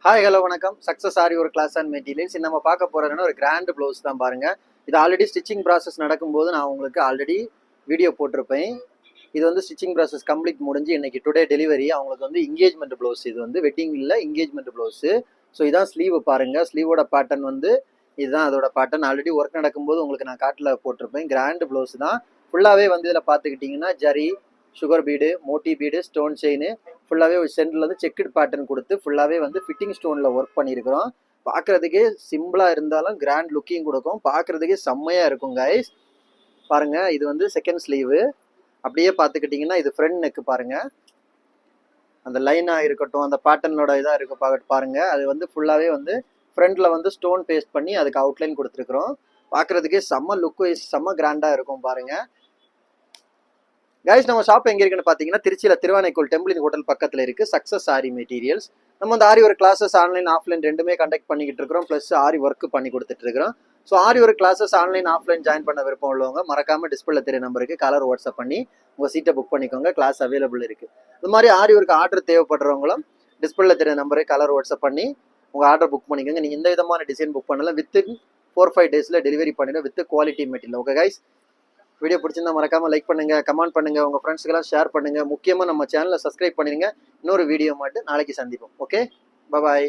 Hi hello வணக்கம். Success ஆரி ஒரு class and materials நம்ம பார்க்க போகிறதுன்னா ஒரு கிராண்ட் ப்ளவுஸ் தான் பாருங்கள். இது ஆல்ரெடி ஸ்டிச்சிங் ப்ராசஸ் நடக்கும்போது நான் உங்களுக்கு ஆல்ரெடி வீடியோ போட்டிருப்பேன். இது வந்து ஸ்டிச்சிங் ப்ராசஸ் கம்ப்ளீட் முடிஞ்சு இன்னைக்கு டுடே டெலிவரி. அவங்களுக்கு வந்து என்கேஜ்மெண்ட் ப்ளவுஸ், இது வந்து வெட்டிங் இல்லை என்கேஜ்மெண்ட் ப்ளவுஸு. ஸோ இதான் ஸ்லீவ் பாருங்கள். ஸ்லீவோட பேட்டர்ன் வந்து இதுதான் அதோட பேட்டர்ன். ஆல்ரெடி ஒர்க் நடக்கும்போது உங்களுக்கு நான் காட்டில் போட்டிருப்பேன். கிராண்ட் ப்ளவுஸ் தான். ஃபுல்லாகவே வந்து இதில் பார்த்துக்கிட்டிங்கன்னா zari, sugar bead, Moti bead, stone chain, ஃபுல்லாகவே ஒரு சென்டரில் வந்து செக்குடு பேட்டர்ன் கொடுத்து ஃபுல்லாகவே வந்து ஃபிட்டிங் ஸ்டோனில் ஒர்க் பண்ணியிருக்கிறோம். பார்க்குறதுக்கே சிம்பிளாக இருந்தாலும் கிராண்ட் லுக்கிங் கொடுக்கும். பார்க்குறதுக்கே செம்மையாக இருக்கும் கைஸ். பாருங்கள், இது வந்து செகண்ட் ஸ்லீவு. அப்படியே பார்த்துக்கிட்டிங்கன்னா இது ஃப்ரண்ட் நெக்கு பாருங்கள். அந்த லைனாக இருக்கட்டும், அந்த பேட்டர்னோட இதாக இருக்க பாருங்கள். அது வந்து ஃபுல்லாகவே வந்து ஃப்ரண்டில் வந்து ஸ்டோன் பேஸ்ட் பண்ணி அதுக்கு அவுட்லைன் கொடுத்துருக்குறோம். பார்க்குறதுக்கே செம்ம லுக் வைஸ் செம்ம கிராண்டாக இருக்கும் பாருங்கள். கைஸ், நம்ம ஷாப் எங்கே இருக்குன்னு பார்த்தீங்கன்னா திருச்சியில் திருவானைக்கோள் டெம்பிள் ஹோட்டல் பக்கத்தில் இருக்குது. Success aari materials. நம்ம அந்த aari work classes online offline ரெண்டுமே கண்டக்ட் பண்ணிக்கிட்டு இருக்கிறோம். ப்ளஸ் ஆரி ஒர்க் பண்ணி கொடுத்துட்டு இருக்கிறோம். So aari work classes online offline join பண்ண விருப்பம் உள்ளவங்க மறக்காம டிஸ்பிளே தெரிய நம்பருக்கு கலர் வாட்ஸ்அப் பண்ணி உங்கள் சீட்டை புக் பண்ணிக்கோங்க. கிளாஸ் அவைலபிள் இருக்குது. இது மாதிரி ஆரி ஒர்க் ஆர்டர் தேவைப்படுறவங்களும் டிஸ்பிளே தெரிய நம்பருக்கு கலர் வாட்ஸ்அப் பண்ணி உங்கள் ஆர்டர் புக் பண்ணிக்கோங்க. நீங்கள் எந்த விதமான டிசைன் புக் பண்ணலாம். வித்தின் 4-5 டேஸில் டெலிவரி பண்ணிடும் with quality material. Okay guys, video பிடிச்சிருந்தா மறக்காம லைக் பண்ணுங்க, கமெண்ட் பண்ணுங்க, உங்க ஃப்ரெண்ட்ஸ்க்கெல்லாம் ஷேர் பண்ணுங்க. முக்கியமா நம்ம சேனலை சப்ஸ்கிரைப் பண்ணிருங்க. இன்னொரு வீடியோ மட்டும் நாளைக்கு சந்திப்போம். ஓகே, பாய்.